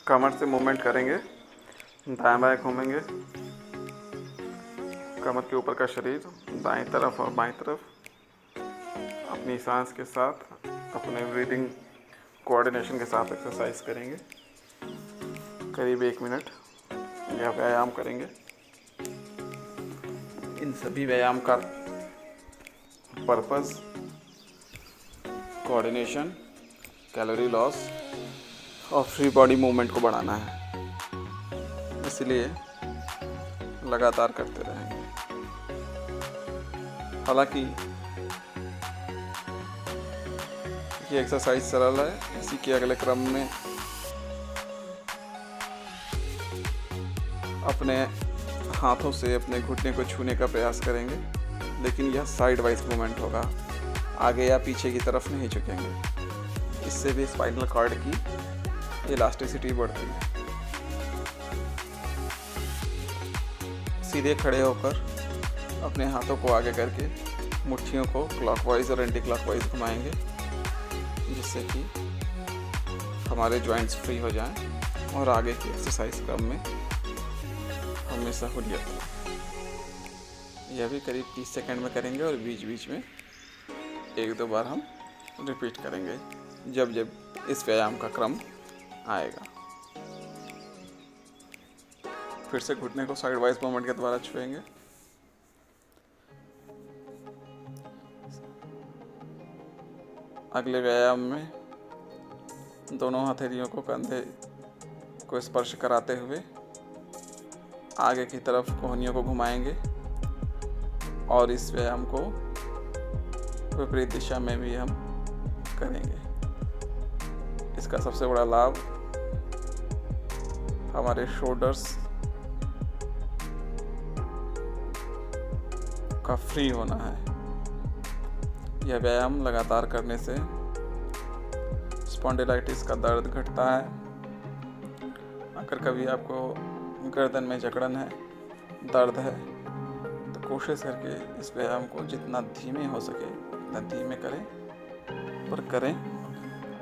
कमर से मूवमेंट करेंगे, दाएं बाएं घूमेंगे। कमर के ऊपर का शरीर दाएं तरफ और बाएं तरफ अपनी सांस के साथ, अपने ब्रीदिंग कोऑर्डिनेशन के साथ एक्सरसाइज करेंगे। करीब 1 मिनट यह व्यायाम करेंगे। इन सभी व्यायाम का पर्पस कोऑर्डिनेशन, कैलोरी लॉस और फ्री बॉडी मूवमेंट को बढ़ाना है, इसलिए लगातार करते रहेंगे। हालांकि ये एक्सरसाइज सरल है, इसी के अगले क्रम में अपने हाथों से अपने घुटने को छूने का प्रयास करेंगे, लेकिन यह साइड वाइज मूवमेंट होगा, आगे या पीछे की तरफ नहीं झुकेंगे। इससे भी स्पाइनल कॉर्ड की इलास्टिसिटी बढ़ती है। सीधे खड़े होकर अपने हाथों को आगे करके मुट्ठियों को क्लॉकवाइज और एंटी क्लॉकवाइज घुमाएंगे, जिससे कि हमारे जॉइंट्स फ्री हो जाएं और आगे की एक्सरसाइज क्रम में हमें सहूलियत हो। यह भी करीब 30 सेकंड में करेंगे और बीच बीच में 1-2 बार हम रिपीट करेंगे जब जब इस व्यायाम का क्रम आएगा। फिर से घुटने को साइड वाइज मूवमेंट के द्वारा छुएंगे। अगले व्यायाम में दोनों हथेलियों को कंधे को स्पर्श कराते हुए आगे की तरफ कोहनियों को घुमाएंगे और इस व्यायाम को विपरीत दिशा में भी हम करेंगे। इसका सबसे बड़ा लाभ हमारे शोल्डर्स का फ्री होना है। यह व्यायाम लगातार करने से स्पॉन्डिलाइटिस का दर्द घटता है। अगर कभी आपको गर्दन में जकड़न है, दर्द है, तो कोशिश करके इस व्यायाम को जितना धीमे हो सके उतना धीमे करें, पर करें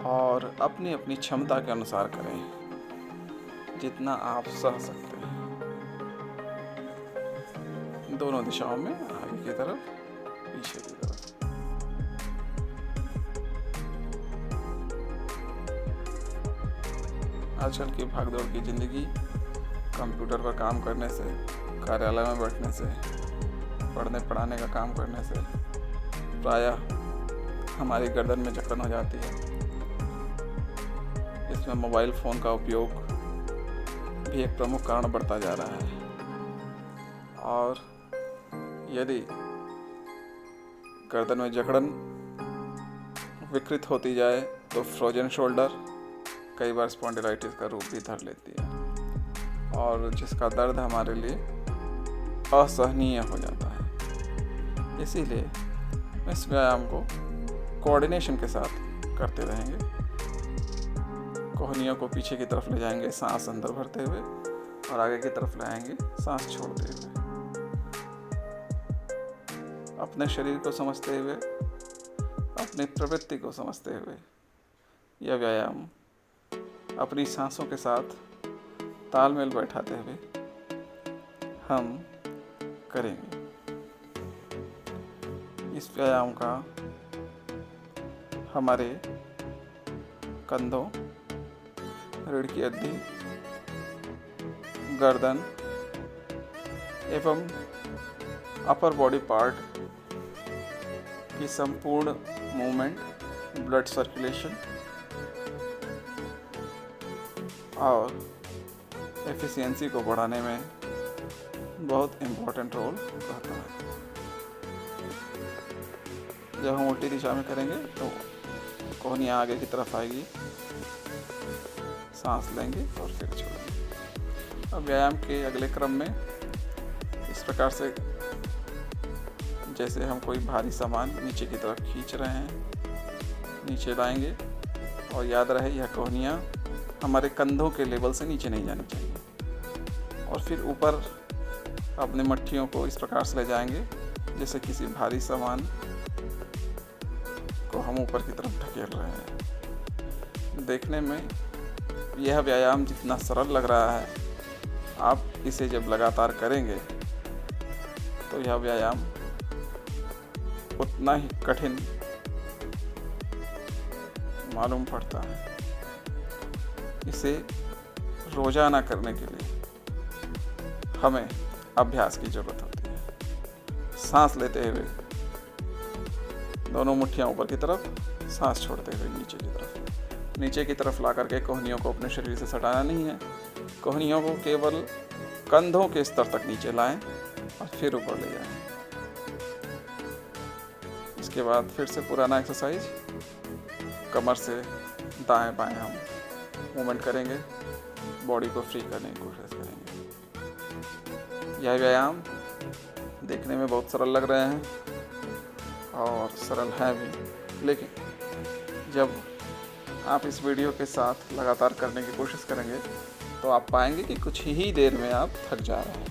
और अपनी अपनी क्षमता के अनुसार करें, जितना आप सह सकते हैं। दोनों दिशाओं में, आगे की तरफ, पीछे की तरफ। आजकल की भागदौड़ की ज़िंदगी, कंप्यूटर पर काम करने से, कार्यालय में बैठने से, पढ़ने पढ़ाने का काम करने से प्रायः हमारी गर्दन में जकड़न हो जाती है। इसमें मोबाइल फ़ोन का उपयोग भी एक प्रमुख कारण बढ़ता जा रहा है। और यदि गर्दन में जकड़न विकृत होती जाए तो फ्रोजन शोल्डर कई बार स्पॉन्डिलाइटिस का रूप भी धर लेती है, और जिसका दर्द हमारे लिए असहनीय हो जाता है। इसीलिए इस व्यायाम को कोऑर्डिनेशन के साथ करते रहेंगे। कोहनियों को पीछे की तरफ ले जाएंगे सांस अंदर भरते हुए, और आगे की तरफ लाएंगे सांस छोड़ते हुए। अपने शरीर को समझते हुए, अपनी प्रवृत्ति को समझते हुए यह व्यायाम अपनी सांसों के साथ तालमेल बैठाते हुए हम करेंगे। इस व्यायाम का हमारे कंधों, रीढ़ की हड्डी, गर्दन एवं अपर बॉडी पार्ट की संपूर्ण मूवमेंट, ब्लड सर्कुलेशन और एफिशिएंसी को बढ़ाने में बहुत इम्पोर्टेंट रोल रहता है। जब हम उल्टी दिशा में करेंगे तो कोहनियाँ आगे की तरफ आएगी, सांस लेंगे और फिर छोड़ेंगे। अब व्यायाम के अगले क्रम में इस प्रकार से, जैसे हम कोई भारी सामान नीचे की तरफ खींच रहे हैं, नीचे लाएंगे, और याद रहे यह कोहनियाँ हमारे कंधों के लेवल से नीचे नहीं जानी चाहिए। और फिर ऊपर अपने मुट्ठियों को इस प्रकार से ले जाएंगे जैसे किसी भारी सामान को हम ऊपर की तरफ ढकेल रहे हैं। देखने में यह व्यायाम जितना सरल लग रहा है, आप इसे जब लगातार करेंगे तो यह व्यायाम उतना ही कठिन मालूम पड़ता है। इसे रोजाना करने के लिए हमें अभ्यास की जरूरत होती है। सांस लेते हुए दोनों मुट्ठियां ऊपर की तरफ, सांस छोड़ते हुए नीचे की तरफ। नीचे की तरफ ला करके कोहनियों को अपने शरीर से सटाना नहीं है। कोहनियों को केवल कंधों के स्तर तक नीचे लाएं और फिर ऊपर ले जाएं। इसके बाद फिर से पुराना एक्सरसाइज, कमर से दाएं बाएं हम मूवमेंट करेंगे, बॉडी को फ्री करने की कोशिश करेंगे। यह व्यायाम देखने में बहुत सरल लग रहे हैं और सरल है भी, लेकिन जब आप इस वीडियो के साथ लगातार करने की कोशिश करेंगे तो आप पाएंगे कि कुछ ही देर में आप थक जा रहे हैं।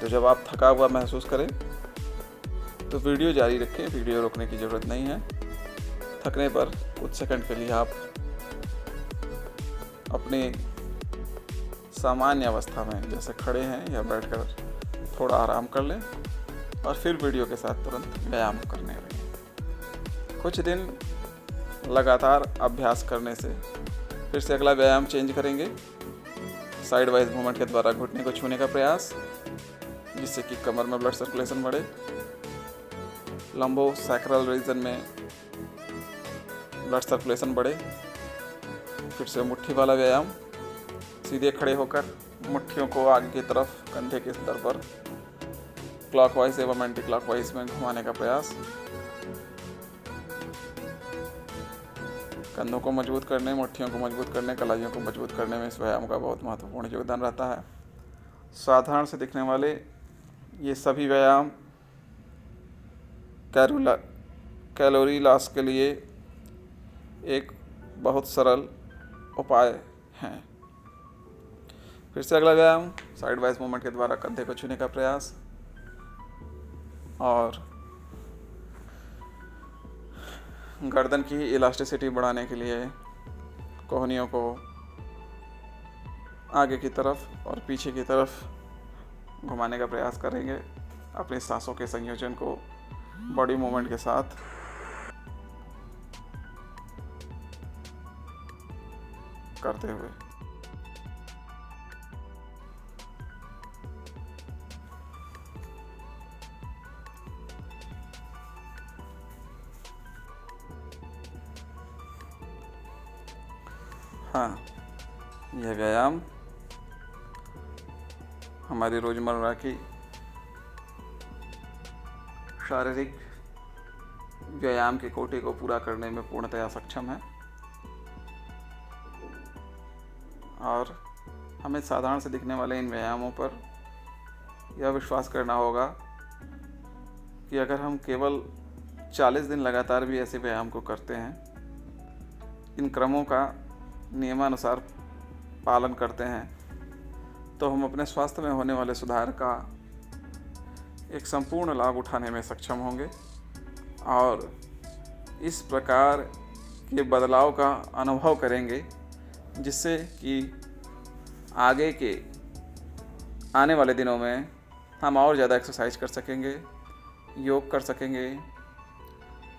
तो जब आप थका हुआ महसूस करें तो वीडियो जारी रखें, वीडियो रोकने की ज़रूरत नहीं है। थकने पर कुछ सेकंड के लिए आप अपनी सामान्य अवस्था में जैसे खड़े हैं या बैठकर थोड़ा आराम कर लें और फिर वीडियो के साथ तुरंत व्यायाम करने लगें। कुछ दिन लगातार अभ्यास करने से फिर से अगला व्यायाम चेंज करेंगे। साइड वाइज मूवमेंट के द्वारा घुटने को छूने का प्रयास, जिससे कि कमर में ब्लड सर्कुलेशन बढ़े। लंबो सैक्रल रीजन में ब्लड सर्कुलेशन बढ़े। फिर से मुट्ठी वाला व्यायाम, सीधे खड़े होकर मुट्ठियों को आगे की तरफ कंधे के स्तर पर क्लॉकवाइज एवं एंटी क्लॉकवाइज में घुमाने का प्रयास। कंधों को मजबूत करने, मुट्ठियों को मजबूत करने, कलाइयों को मजबूत करने में इस व्यायाम का बहुत महत्वपूर्ण योगदान रहता है। साधारण से दिखने वाले ये सभी व्यायाम कैलोरी लॉस के लिए एक बहुत सरल उपाय हैं। फिर से अगला व्यायाम, साइड वाइज मूवमेंट के द्वारा कंधे को छूने का प्रयास और गर्दन की इलास्टिसिटी बढ़ाने के लिए कोहनियों को आगे की तरफ और पीछे की तरफ घुमाने का प्रयास करेंगे, अपनी सांसों के संयोजन को बॉडी मूवमेंट के साथ। करते हुए हाँ, यह व्यायाम हमारी रोजमर्रा की शारीरिक व्यायाम के कोटे को पूरा करने में पूर्णतया सक्षम है और हमें साधारण से दिखने वाले इन व्यायामों पर यह विश्वास करना होगा कि अगर हम केवल 40 दिन लगातार भी ऐसे व्यायाम को करते हैं, इन क्रमों का नियमानुसार पालन करते हैं, तो हम अपने स्वास्थ्य में होने वाले सुधार का एक संपूर्ण लाभ उठाने में सक्षम होंगे और इस प्रकार के बदलाव का अनुभव करेंगे, जिससे कि आगे के आने वाले दिनों में हम और ज़्यादा एक्सरसाइज कर सकेंगे, योग कर सकेंगे,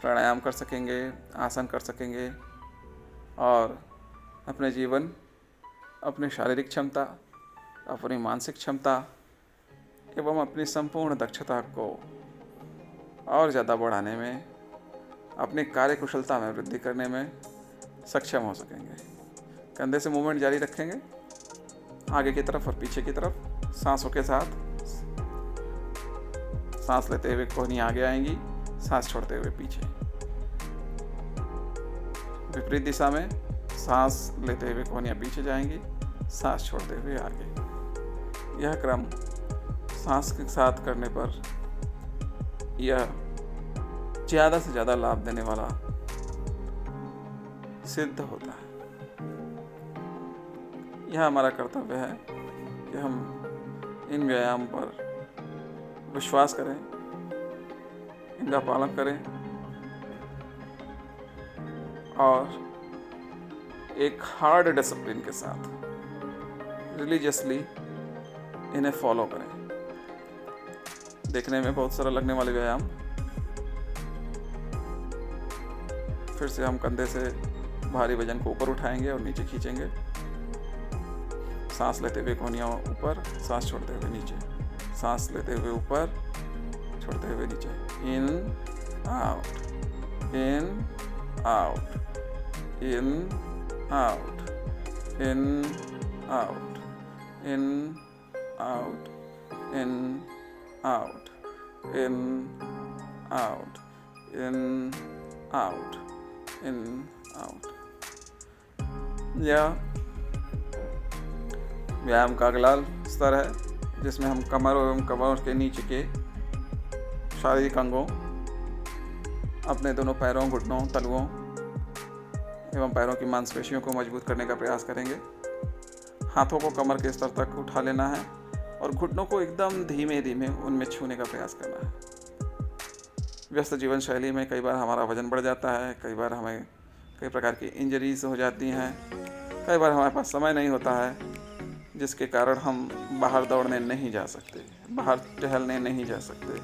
प्राणायाम कर सकेंगे, आसन कर सकेंगे और अपने जीवन, अपनी शारीरिक क्षमता, अपनी मानसिक क्षमता एवं अपनी संपूर्ण दक्षता को और ज़्यादा बढ़ाने में, अपनी कार्यकुशलता में वृद्धि करने में सक्षम हो सकेंगे। कंधे से मूवमेंट जारी रखेंगे, आगे की तरफ और पीछे की तरफ, सांसों के साथ। सांस लेते हुए कोहनी आगे आएंगी, सांस छोड़ते हुए पीछे। विपरीत दिशा में सांस लेते हुए कोहनियाँ पीछे जाएंगी, सांस छोड़ते हुए आगे। यह क्रम सांस के साथ करने पर यह ज़्यादा से ज़्यादा लाभ देने वाला सिद्ध होता है। यह हमारा कर्तव्य है कि हम इन व्यायाम पर विश्वास करें, इनका पालन करें और एक हार्ड डिसिप्लिन के साथ रिलीजियसली इन्हें फॉलो करें। देखने में बहुत सरल लगने वाले व्यायाम। फिर से हम कंधे से भारी वजन को ऊपर उठाएंगे और नीचे खींचेंगे। सांस लेते हुए कोहनियाँ ऊपर, सांस छोड़ते हुए नीचे, सांस लेते हुए ऊपर, छोड़ते हुए नीचे। In out, in out, in out, in out, in out, in out, in out, in out, in out. यह व्यायाम का अगला स्तर है जिसमें हम कमर एवं कमर के नीचे के शारीरिक अंगों, अपने दोनों पैरों, घुटनों, तलुओं एवं पैरों की मांसपेशियों को मजबूत करने का प्रयास करेंगे। हाथों को कमर के स्तर तक उठा लेना है और घुटनों को एकदम धीमे धीमे उनमें छूने का प्रयास करना है। व्यस्त जीवन शैली में कई बार हमारा वजन बढ़ जाता है, कई बार हमें कई प्रकार की इंजरीज हो जाती हैं, कई बार हमारे पास समय नहीं होता है, जिसके कारण हम बाहर दौड़ने नहीं जा सकते, बाहर टहलने नहीं जा सकते,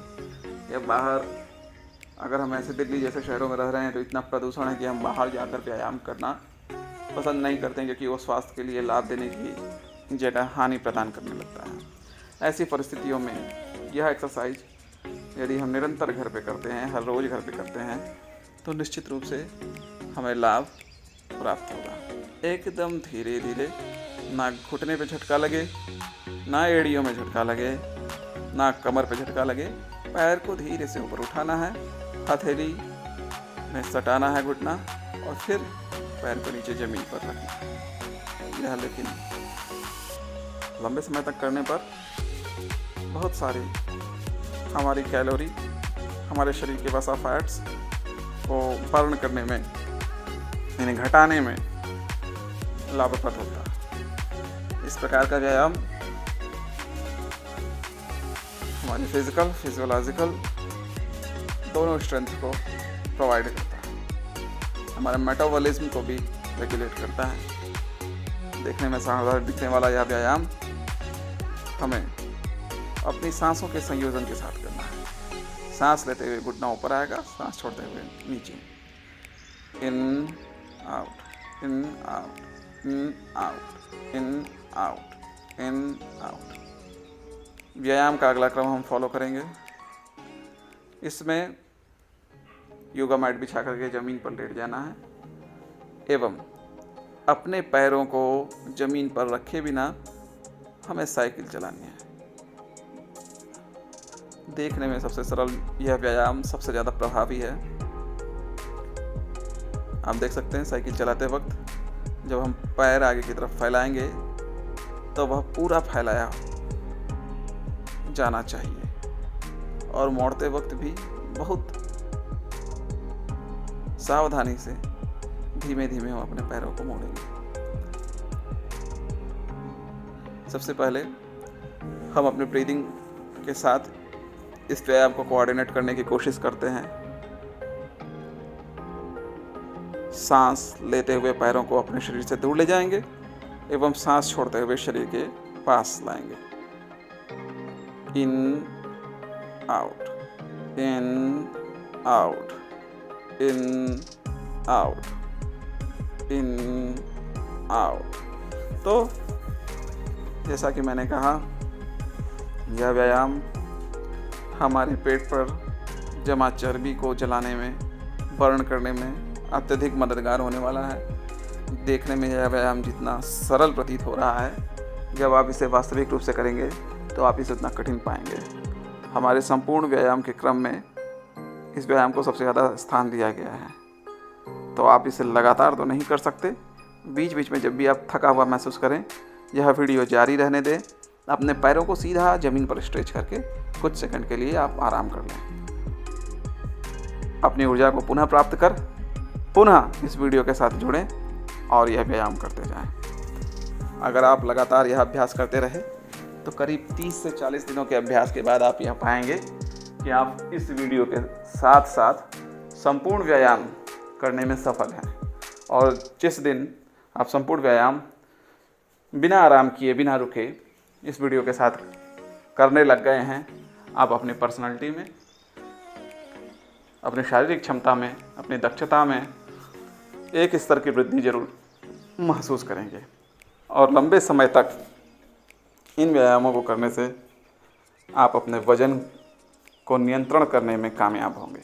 या बाहर अगर हम ऐसे दिल्ली जैसे शहरों में रह रहे हैं तो इतना प्रदूषण है कि हम बाहर जाकर व्यायाम करना पसंद नहीं करते हैं, क्योंकि वो स्वास्थ्य के लिए लाभ देने की जगह हानि प्रदान करने लगता है। ऐसी परिस्थितियों में यह एक्सरसाइज यदि हम निरंतर घर पे करते हैं, हर रोज़ घर पे करते हैं, तो निश्चित रूप से हमें लाभ प्राप्त होगा। एकदम धीरे धीरे, ना घुटने पे झटका लगे, ना एड़ियों में झटका लगे, ना कमर पे झटका लगे। पैर को धीरे से ऊपर उठाना है, हथेली में सटाना है घुटना और फिर पैर को नीचे ज़मीन पर रखना। यह लेकिन लंबे समय तक करने पर बहुत सारी हमारी कैलोरी, हमारे शरीर के वसा फैट्स को बर्न करने में, इन्हें घटाने में लाभप्रद होता है। इस प्रकार का व्यायाम हमारी फिजियोलॉजिकल दोनों स्ट्रेंथ को प्रोवाइड करता है, हमारे मेटाबॉलिज्म को भी रेगुलेट करता है। देखने में साधारण दिखने वाला यह व्यायाम हमें अपनी सांसों के संयोजन के साथ करना है। सांस लेते हुए घुटना ऊपर आएगा, सांस छोड़ते हुए नीचे। In out, in out, in out, in out, in out. व्यायाम का अगला क्रम हम फॉलो करेंगे। इसमें योगा मैट बिछा करके ज़मीन पर लेट जाना है एवं अपने पैरों को ज़मीन पर रखे बिना हमें साइकिल चलानी है। देखने में सबसे सरल यह व्यायाम सबसे ज़्यादा प्रभावी है। आप देख सकते हैं साइकिल चलाते वक्त जब हम पैर आगे की तरफ फैलाएंगे तो वह पूरा फैलाया जाना चाहिए और मोड़ते वक्त भी बहुत सावधानी से धीमे धीमे हम अपने पैरों को मोड़ेंगे। सबसे पहले हम अपने ब्रीदिंग के साथ इस व्यायाम को कोऑर्डिनेट करने की कोशिश करते हैं। सांस लेते हुए पैरों को अपने शरीर से दूर ले जाएंगे एवं सांस छोड़ते हुए शरीर के पास लाएंगे। In out, in out, in out, in out. तो जैसा कि मैंने कहा, यह व्यायाम हमारे पेट पर जमा चर्बी को जलाने में, बर्न करने में अत्यधिक मददगार होने वाला है। देखने में यह व्यायाम जितना सरल प्रतीत हो रहा है, जब आप इसे वास्तविक रूप से करेंगे तो आप इसे उतना कठिन पाएंगे। हमारे संपूर्ण व्यायाम के क्रम में इस व्यायाम को सबसे ज़्यादा स्थान दिया गया है। तो आप इसे लगातार तो नहीं कर सकते, बीच बीच में जब भी आप थका हुआ महसूस करें, यह वीडियो जारी रहने दें। अपने पैरों को सीधा ज़मीन पर स्ट्रेच करके कुछ सेकंड के लिए आप आराम कर लें। अपनी ऊर्जा को पुनः प्राप्त कर पुनः इस वीडियो के साथ जुड़ें और यह व्यायाम करते जाएं। अगर आप लगातार यह अभ्यास करते रहे तो करीब 30 से 40 दिनों के अभ्यास के बाद आप यह पाएंगे कि आप इस वीडियो के साथ साथ संपूर्ण व्यायाम करने में सफल हैं। और जिस दिन आप संपूर्ण व्यायाम बिना आराम किए, बिना रुके इस वीडियो के साथ करने लग गए हैं। आप अपनी पर्सनालिटी में, अपनी शारीरिक क्षमता में, अपनी दक्षता में एक स्तर की वृद्धि जरूर महसूस करेंगे और लंबे समय तक इन व्यायामों को करने से आप अपने वजन को नियंत्रण करने में कामयाब होंगे।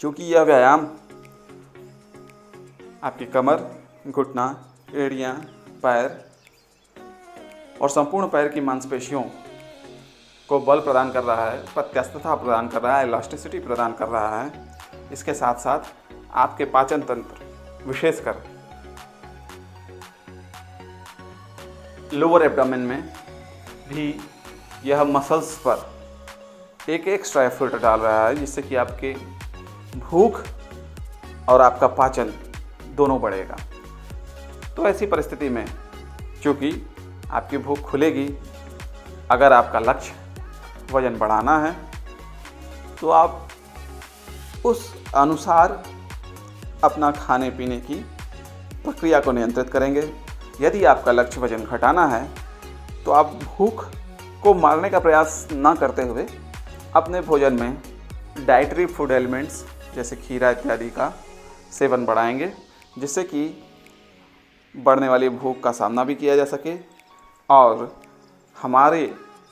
क्योंकि यह व्यायाम आपकी कमर, घुटना, एड़ियाँ, पैर और संपूर्ण पैर की मांसपेशियों को बल प्रदान कर रहा है, प्रत्यास्थता प्रदान कर रहा है, इलास्टिसिटी प्रदान कर रहा है। इसके साथ साथ आपके पाचन तंत्र, विशेषकर लोअर एब्डोमेन में भी यह मसल्स पर एक एक्स्ट्रा एफर्ट डाल रहा है, जिससे कि आपके भूख और आपका पाचन दोनों बढ़ेगा। तो ऐसी परिस्थिति में चूँकि आपकी भूख खुलेगी, अगर आपका लक्ष्य वजन बढ़ाना है तो आप उस अनुसार अपना खाने पीने की प्रक्रिया को नियंत्रित करेंगे। यदि आपका लक्ष्य वजन घटाना है तो आप भूख को मारने का प्रयास ना करते हुए अपने भोजन में डाइटरी फूड एलिमेंट्स जैसे खीरा इत्यादि का सेवन बढ़ाएंगे, जिससे कि बढ़ने वाली भूख का सामना भी किया जा सके और हमारे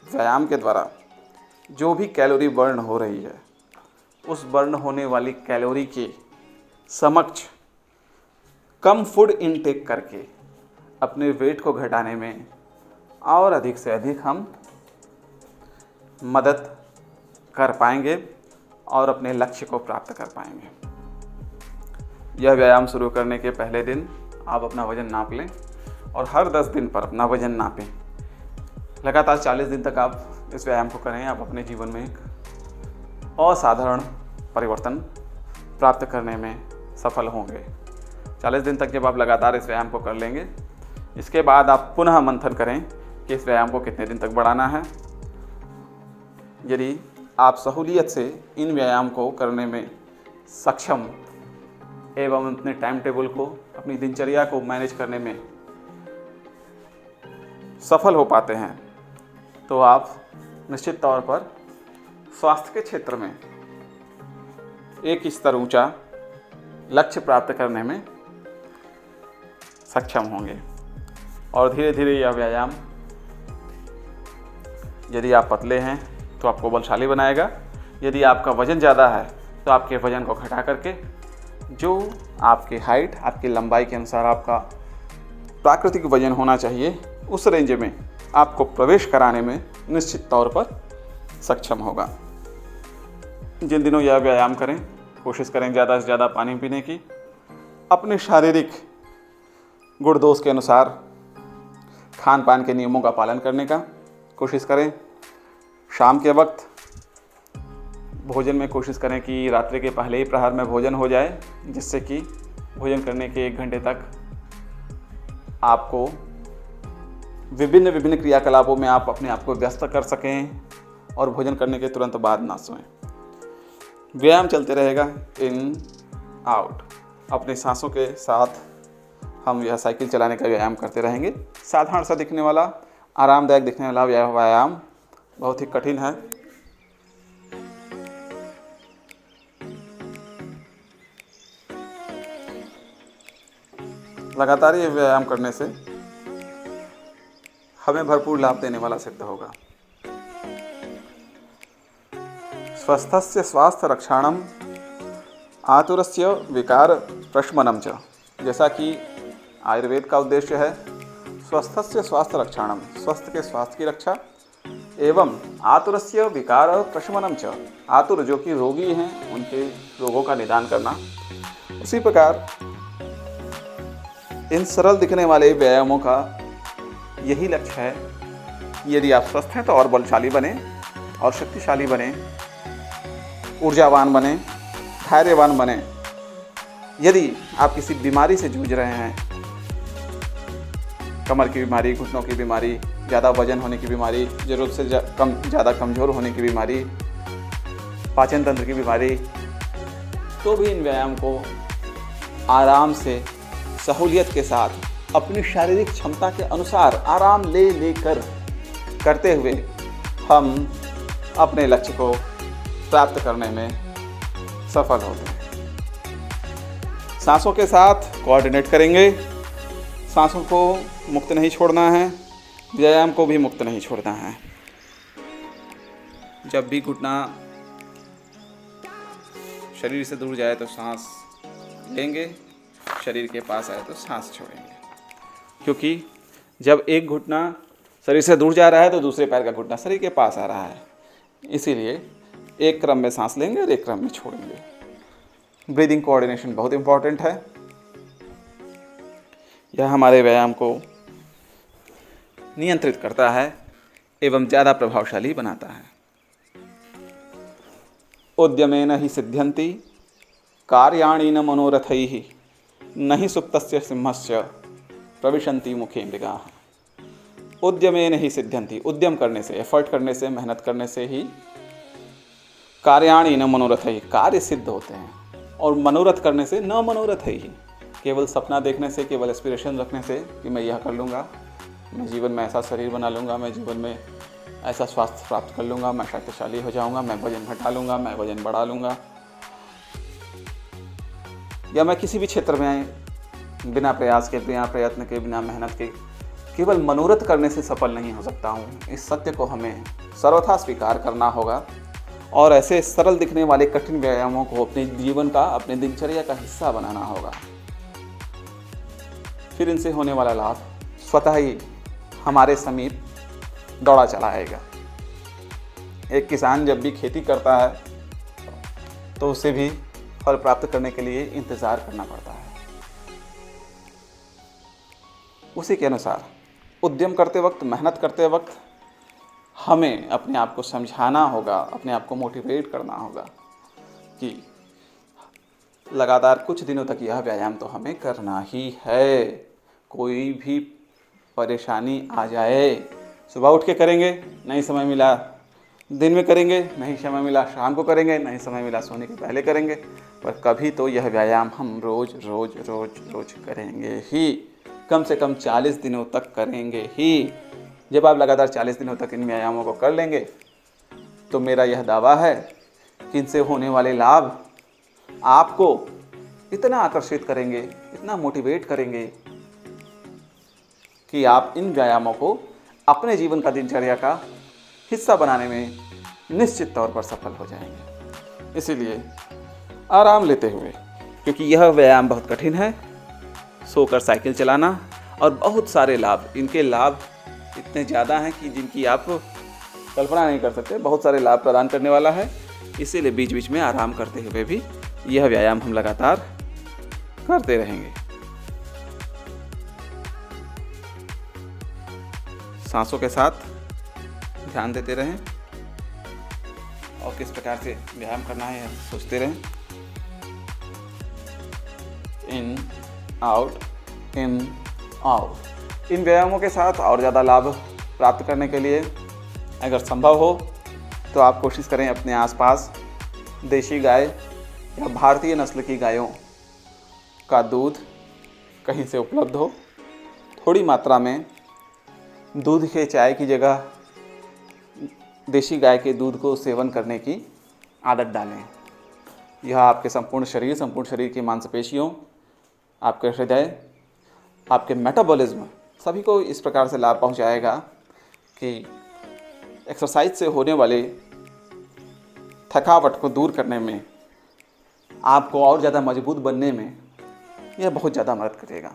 व्यायाम के द्वारा जो भी कैलोरी बर्न हो रही है, उस बर्न होने वाली कैलोरी के समक्ष कम फूड इनटेक करके अपने वेट को घटाने में और अधिक से अधिक हम मदद कर पाएंगे और अपने लक्ष्य को प्राप्त कर पाएंगे। यह व्यायाम शुरू करने के पहले दिन आप अपना वजन नाप लें और हर 10 दिन पर अपना वजन नापें। लगातार 40 दिन तक आप इस व्यायाम को करें। आप अपने जीवन में एक असाधारण परिवर्तन प्राप्त करने में सफल होंगे। 40 दिन तक जब आप लगातार इस व्यायाम को कर लेंगे, इसके बाद आप पुनः मंथन करें कि इस व्यायाम को कितने दिन तक बढ़ाना है। यदि आप सहूलियत से इन व्यायाम को करने में सक्षम एवं अपने टाइम टेबल को, अपनी दिनचर्या को मैनेज करने में सफल हो पाते हैं, तो आप निश्चित तौर पर स्वास्थ्य के क्षेत्र में एक स्तर ऊंचा लक्ष्य प्राप्त करने में सक्षम होंगे। और धीरे धीरे यह व्यायाम, यदि आप पतले हैं तो आपको बलशाली बनाएगा। यदि आपका वजन ज़्यादा है तो आपके वजन को घटा करके जो आपकी हाइट, आपकी लंबाई के अनुसार आपका प्राकृतिक वजन होना चाहिए, उस रेंज में आपको प्रवेश कराने में निश्चित तौर पर सक्षम होगा। जिन दिनों यह व्यायाम करें, कोशिश करें ज़्यादा से ज़्यादा पानी पीने की। अपने शारीरिक गुण दोष के अनुसार खान पान के नियमों का पालन करने का कोशिश करें। शाम के वक्त भोजन में कोशिश करें कि रात्रि के पहले ही प्रहर में भोजन हो जाए, जिससे कि भोजन करने के 1 घंटे तक आपको विभिन्न क्रियाकलापों में आप अपने आप को व्यस्त कर सकें और भोजन करने के तुरंत बाद ना सोएं। व्यायाम चलते रहेगा, इन आउट। अपने सांसों के साथ हम यह साइकिल चलाने का व्यायाम करते रहेंगे। साधारण सा दिखने वाला, आरामदायक दिखने वाला यह व्यायाम बहुत ही कठिन है। लगातार ये व्यायाम करने से हमें भरपूर लाभ देने वाला सिद्ध होगा। स्वस्थस्य स्वास्थ्य रक्षाणम आतुरस्य विकार प्रशमनम च। जैसा कि आयुर्वेद का उद्देश्य है स्वस्थस्य स्वास्थ्य रक्षाणम, स्वस्थ के स्वास्थ्य की रक्षा, एवं आतुरस्य विकार प्रशमनम च। आतुर जो कि रोगी हैं, उनके रोगों का निदान करना। उसी प्रकार इन सरल दिखने वाले व्यायामों का यही लक्ष्य है। यदि आप स्वस्थ हैं तो और बलशाली बने और शक्तिशाली बने, ऊर्जावान बने, धैर्यवान बने। यदि आप किसी बीमारी से जूझ रहे हैं, कमर की बीमारी, घुटनों की बीमारी, ज़्यादा वजन होने की बीमारी, ज़रूरत से ज़्यादा कमज़ोर होने की बीमारी, पाचन तंत्र की बीमारी, तो भी इन व्यायाम को आराम से सहूलियत के साथ अपनी शारीरिक क्षमता के अनुसार आराम ले लेकर करते हुए हम अपने लक्ष्य को प्राप्त करने में सफल होते हैं। सांसों के साथ कोऑर्डिनेट करेंगे। सांसों को मुक्त नहीं छोड़ना है, व्यायाम को भी मुक्त नहीं छोड़ना है। जब भी घुटना शरीर से दूर जाए तो सांस लेंगे, शरीर के पास आए तो सांस छोड़ेंगे। क्योंकि जब एक घुटना शरीर से दूर जा रहा है तो दूसरे पैर का घुटना शरीर के पास आ रहा है। इसीलिए एक क्रम में सांस लेंगे और एक क्रम में छोड़ेंगे। ब्रीदिंग कोऑर्डिनेशन बहुत इंपॉर्टेंट है। यह हमारे व्यायाम को नियंत्रित करता है एवं ज़्यादा प्रभावशाली बनाता है। उद्यमेन हि सिद्ध्यन्ति कार्याणि न मनोरथैः न हि सुप्तस्य सिंहस्य प्रविशन्ति मुखे मृगाः। उद्यमेन हि सिद्ध्यन्ति, उद्यम करने से, एफर्ट करने से, मेहनत करने से ही कार्याणि न मनोरथैः, कार्य सिद्ध होते हैं। और मनोरथ करने से न मनोरथैः, केवल सपना देखने से, केवल एस्पिरेशन रखने से कि मैं यह कर लूँगा, मैं जीवन में ऐसा शरीर बना लूँगा, मैं जीवन में ऐसा स्वास्थ्य प्राप्त कर लूँगा, मैं शक्तिशाली हो जाऊँगा, मैं वजन घटा लूँगा, मैं वजन बढ़ा लूँगा, या मैं किसी भी क्षेत्र में बिना प्रयास के, बिना प्रयत्न के, बिना मेहनत के केवल मनोरथ करने से सफल नहीं हो सकता हूँ। इस सत्य को हमें सर्वथा स्वीकार करना होगा और ऐसे सरल दिखने वाले कठिन व्यायामों को अपने जीवन का, अपने दिनचर्या का हिस्सा बनाना होगा। फिर इनसे होने वाला लाभ स्वतः ही हमारे समीप दौड़ा चला आएगा। एक किसान जब भी खेती करता है तो उसे भी फल प्राप्त करने के लिए इंतज़ार करना पड़ता है। उसी के अनुसार उद्यम करते वक्त, मेहनत करते वक्त हमें अपने आप को समझाना होगा, अपने आप को मोटिवेट करना होगा कि लगातार कुछ दिनों तक यह व्यायाम तो हमें करना ही है। कोई भी परेशानी आ जाए, सुबह उठ के करेंगे, नहीं समय मिला दिन में करेंगे, नहीं समय मिला शाम को करेंगे, नहीं समय मिला सोने के पहले करेंगे, पर कभी तो यह व्यायाम हम रोज रोज रोज रोज करेंगे ही। कम से कम 40 दिनों तक करेंगे ही। जब आप लगातार 40 दिनों तक इन व्यायामों को कर लेंगे तो मेरा यह दावा है कि इनसे होने वाले लाभ आपको इतना आकर्षित करेंगे, इतना मोटिवेट करेंगे कि आप इन व्यायामों को अपने जीवन का, दिनचर्या का हिस्सा बनाने में निश्चित तौर पर सफल हो जाएंगे। इसीलिए आराम लेते हुए, क्योंकि यह व्यायाम बहुत कठिन है, सोकर साइकिल चलाना और बहुत सारे लाभ, इनके लाभ इतने ज़्यादा हैं कि जिनकी आप कल्पना नहीं कर सकते। बहुत सारे लाभ प्रदान करने वाला है। इसीलिए बीच बीच में आराम करते हुए भी यह व्यायाम हम लगातार करते रहेंगे। सांसों के साथ ध्यान देते रहें और किस प्रकार से व्यायाम करना है सोचते रहें। In out, in out. इन व्यायामों के साथ और ज़्यादा लाभ प्राप्त करने के लिए अगर संभव हो तो आप कोशिश करें अपने आसपास देशी गाय या भारतीय नस्ल की गायों का दूध कहीं से उपलब्ध हो। थोड़ी मात्रा में दूध के चाय की जगह देशी गाय के दूध को सेवन करने की आदत डालें। यह आपके संपूर्ण शरीर की मांसपेशियों, आपके हृदय, आपके मेटाबॉलिज्म सभी को इस प्रकार से लाभ पहुंचाएगा कि एक्सरसाइज से होने वाले थकावट को दूर करने में, आपको और ज़्यादा मजबूत बनने में यह बहुत ज़्यादा मदद करेगा।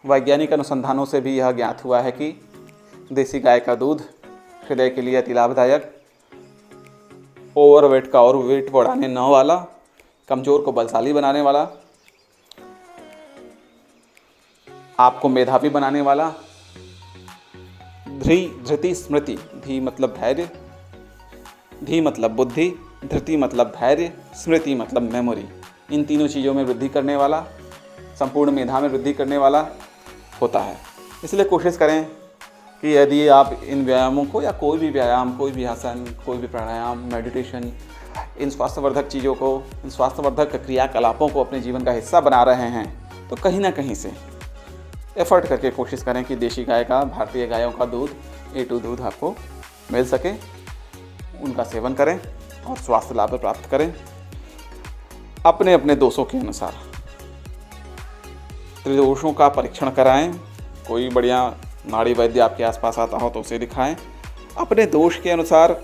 वैज्ञानिक अनुसंधानों से भी यह ज्ञात हुआ है कि देसी गाय का दूध हृदय के लिए अति लाभदायक, ओवरवेट का और वेट बढ़ाने न वाला, कमज़ोर को बलशाली बनाने वाला, आपको मेधावी बनाने वाला, धृति स्मृति, धी मतलब धैर्य, धी मतलब बुद्धि, धृति मतलब धैर्य, स्मृति मतलब मेमोरी, इन तीनों चीज़ों में वृद्धि करने वाला, संपूर्ण मेधा में वृद्धि करने वाला होता है। इसलिए कोशिश करें कि यदि आप इन व्यायामों को या कोई भी व्यायाम, कोई भी आसन, कोई भी प्राणायाम, मेडिटेशन, इन स्वास्थ्यवर्धक चीज़ों को, इन स्वास्थ्यवर्धक क्रियाकलापों को अपने जीवन का हिस्सा बना रहे हैं, तो कहीं ना कहीं से एफर्ट करके कोशिश करें कि देशी गाय का, भारतीय गायों का दूध, A2 दूध आपको मिल सके। उनका सेवन करें और स्वास्थ्य लाभ प्राप्त करें अपने अपने दोषों के अनुसार। त्रिदोषों का परीक्षण कराएं। कोई बढ़िया नाड़ी वैद्य आपके आसपास आता हो तो उसे दिखाएं। अपने दोष के अनुसार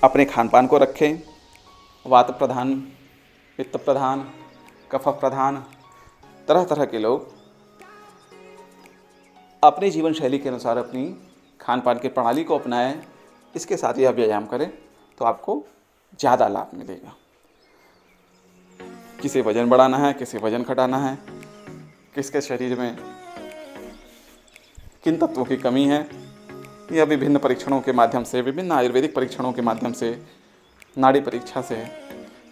अपने खान पान को रखें। वात प्रधान, पित्त प्रधान, कफ प्रधान, तरह तरह के लोग अपनी जीवन शैली के अनुसार अपनी खान पान की प्रणाली को अपनाएं। इसके साथ ही आप व्यायाम करें तो आपको ज़्यादा लाभ मिलेगा। किसे वजन बढ़ाना है, किसे वजन घटाना है, किसके शरीर में किन तत्वों की कमी है, यह विभिन्न परीक्षणों के माध्यम से, विभिन्न आयुर्वेदिक परीक्षणों के माध्यम से, नाड़ी परीक्षा से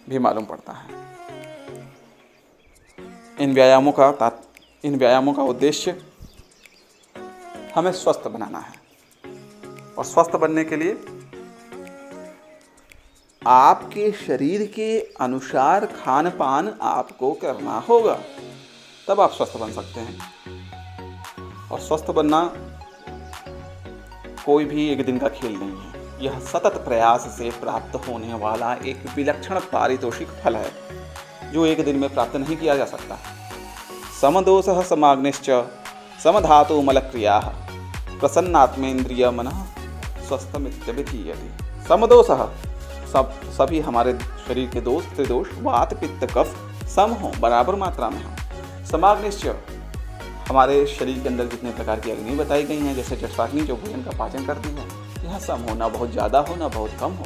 भी मालूम पड़ता है। इन व्यायामों का उद्देश्य हमें स्वस्थ बनाना है और स्वस्थ बनने के लिए आपके शरीर के अनुसार खान पान आपको करना होगा, तब आप स्वस्थ बन सकते हैं। और स्वस्थ बनना कोई भी एक दिन का खेल नहीं है। यह सतत प्रयास से प्राप्त होने वाला एक विलक्षण पारितोषिक फल है जो एक दिन में प्राप्त नहीं किया जा सकता। समदोषः समाग्निश्च समधातु मलक्रियाः प्रसन्नात्मेन्द्रिय मनः स्वस्थमित्यभिधीयते। समदोषः सभी हमारे शरीर के दोष, त्रिदोष, वात, पित्त, कफ सम हो, बराबर मात्रा में हो। समाग्निश्च हमारे शरीर के अंदर जितने प्रकार की अग्नि बताई गई हैं, जैसे जठराग्नि जो भोजन का पाचन करती है, यह सम हो, ना बहुत ज़्यादा हो ना बहुत कम हो।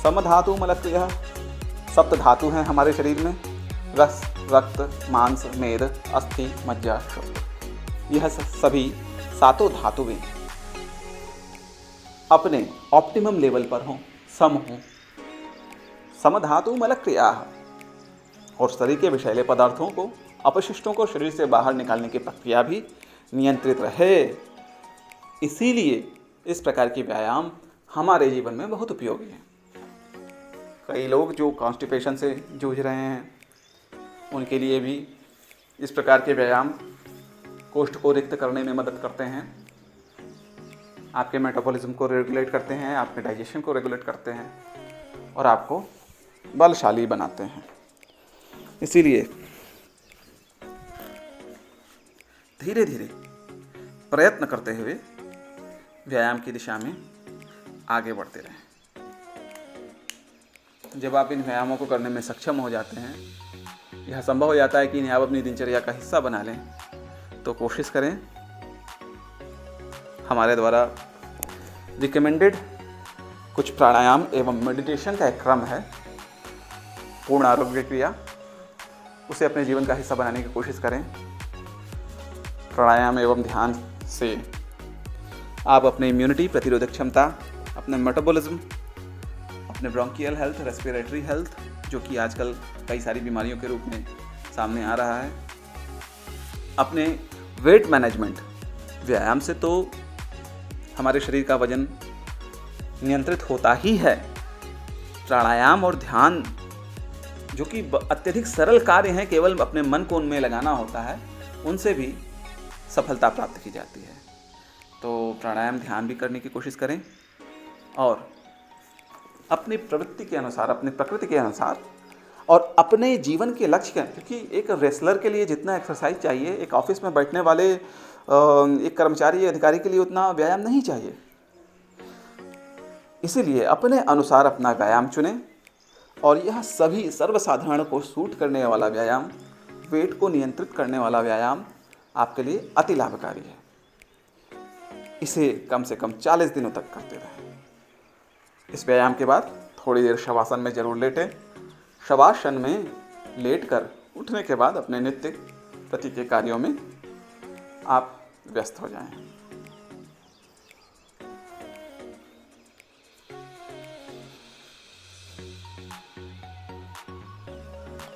समधातु मलक्रियः, सप्त धातु हैं हमारे शरीर में, रस, रक्त, मांस, मेद, अस्थि, मज्जा, शुक्र। यह सभी सातों धातुएं अपने ऑप्टिमम लेवल पर हों, सम हों। समधातु मलक्रियाः, और शरीर के विषैले पदार्थों को, अपशिष्टों को शरीर से बाहर निकालने की प्रक्रिया भी नियंत्रित रहे। इसीलिए इस प्रकार के व्यायाम हमारे जीवन में बहुत उपयोगी हैं। कई लोग जो कॉन्स्टिपेशन से जूझ रहे हैं, उनके लिए भी इस प्रकार के व्यायाम कोष्ठ को रिक्त करने में मदद करते हैं, आपके मेटाबॉलिज्म को रेगुलेट करते हैं, आपके डाइजेशन को रेगुलेट करते हैं और आपको बलशाली बनाते हैं। इसीलिए धीरे धीरे प्रयत्न करते हुए व्यायाम की दिशा में आगे बढ़ते रहें। जब आप इन व्यायामों को करने में सक्षम हो जाते हैं, यह संभव हो जाता है कि इन्हें आप अपनी दिनचर्या का हिस्सा बना लें, तो कोशिश करें। हमारे द्वारा रिकमेंडेड कुछ प्राणायाम एवं मेडिटेशन का एक क्रम है, पूर्ण आरोग्य क्रिया, उसे अपने जीवन का हिस्सा बनाने की कोशिश करें। प्राणायाम एवं ध्यान से आप अपने इम्यूनिटी, प्रतिरोधक क्षमता, अपने मेटाबॉलिज्म, अपने ब्रोंकियल हेल्थ, रेस्पिरेटरी हेल्थ, जो कि आजकल कई सारी बीमारियों के रूप में सामने आ रहा है, अपने वेट मैनेजमेंट, व्यायाम से तो हमारे शरीर का वजन नियंत्रित होता ही है। प्राणायाम और ध्यान जो कि अत्यधिक सरल कार्य हैं, केवल अपने मन को उनमें लगाना होता है, उनसे भी सफलता प्राप्त की जाती है। तो प्राणायाम, ध्यान भी करने की कोशिश करें और अपनी प्रवृत्ति के अनुसार, अपनी प्रकृति के अनुसार और अपने जीवन के लक्ष्य के, क्योंकि एक रेसलर के लिए जितना एक्सरसाइज चाहिए, एक ऑफिस में बैठने वाले एक कर्मचारी, अधिकारी के लिए उतना व्यायाम नहीं चाहिए। इसीलिए अपने अनुसार अपना व्यायाम चुनें और यह सभी सर्वसाधारण को सूट करने वाला व्यायाम, वेट को नियंत्रित करने वाला व्यायाम आपके लिए अति लाभकारी है। इसे कम से कम 40 दिनों तक करते रहें। इस व्यायाम के बाद थोड़ी देर शवासन में जरूर लेटें। शवासन में लेटकर उठने के बाद अपने नित्य प्रति के कार्यों में आप व्यस्त हो जाएं।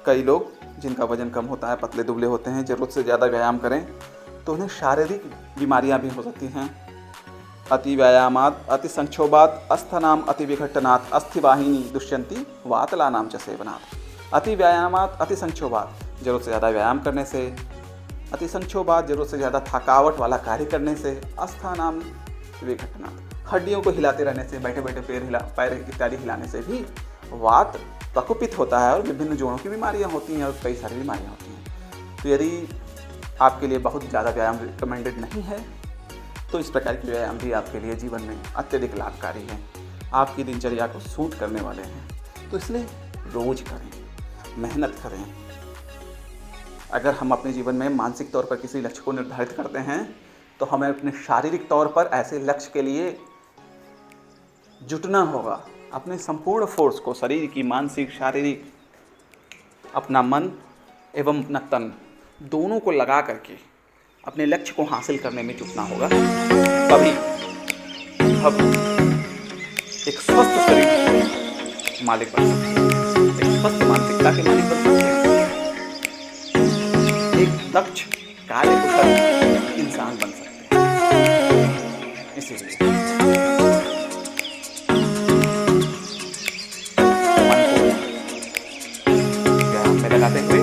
कई लोग जिनका वजन कम होता है, पतले दुबले होते हैं, ज़रूरत से ज़्यादा व्यायाम करें तो उन्हें शारीरिक बीमारियां भी हो सकती हैं। अति व्यायामात अति संक्षोभात अस्थनाम अति विघटनात् अस्थिवाहिनी दुष्यंती वातलानाम च सेवनात्। अति व्यायामात अति संक्षोभात, जरूरत से ज़्यादा व्यायाम करने से, अति संक्षोभात जरूरत से ज़्यादा थकावट वाला कार्य करने से, अस्थानाम विघटनात् हड्डियों को हिलाते रहने से, बैठे बैठे पैर इत्यादि हिलाने से भी वात प्रकोपित होता है और विभिन्न जोड़ों की बीमारियां होती हैं और कई सारी बीमारियां होती हैं। तो यदि आपके लिए बहुत ज़्यादा व्यायाम रिकमेंडेड नहीं है तो इस प्रकार के व्यायाम भी आपके लिए जीवन में अत्यधिक लाभकारी हैं, आपकी दिनचर्या को सूट करने वाले हैं। तो इसलिए रोज़ करें, मेहनत करें। अगर हम अपने जीवन में मानसिक तौर पर किसी लक्ष्य को निर्धारित करते हैं तो हमें अपने शारीरिक तौर पर ऐसे लक्ष्य के लिए जुटना होगा। अपने संपूर्ण फोर्स को, शरीर की, मानसिक, शारीरिक, अपना मन एवं अपना तन दोनों को लगा करके अपने लक्ष्य को हासिल करने में जुटना होगा। तभी हम एक स्वस्थ शरीर के मालिक बन सकते हैं, एक स्वस्थ मानसिकता के मालिक बन सकते हैं, एक दक्ष कार्यकुशल इंसान बन सकते हैं। इसीलिए मन को व्यायाम में लगाते हुए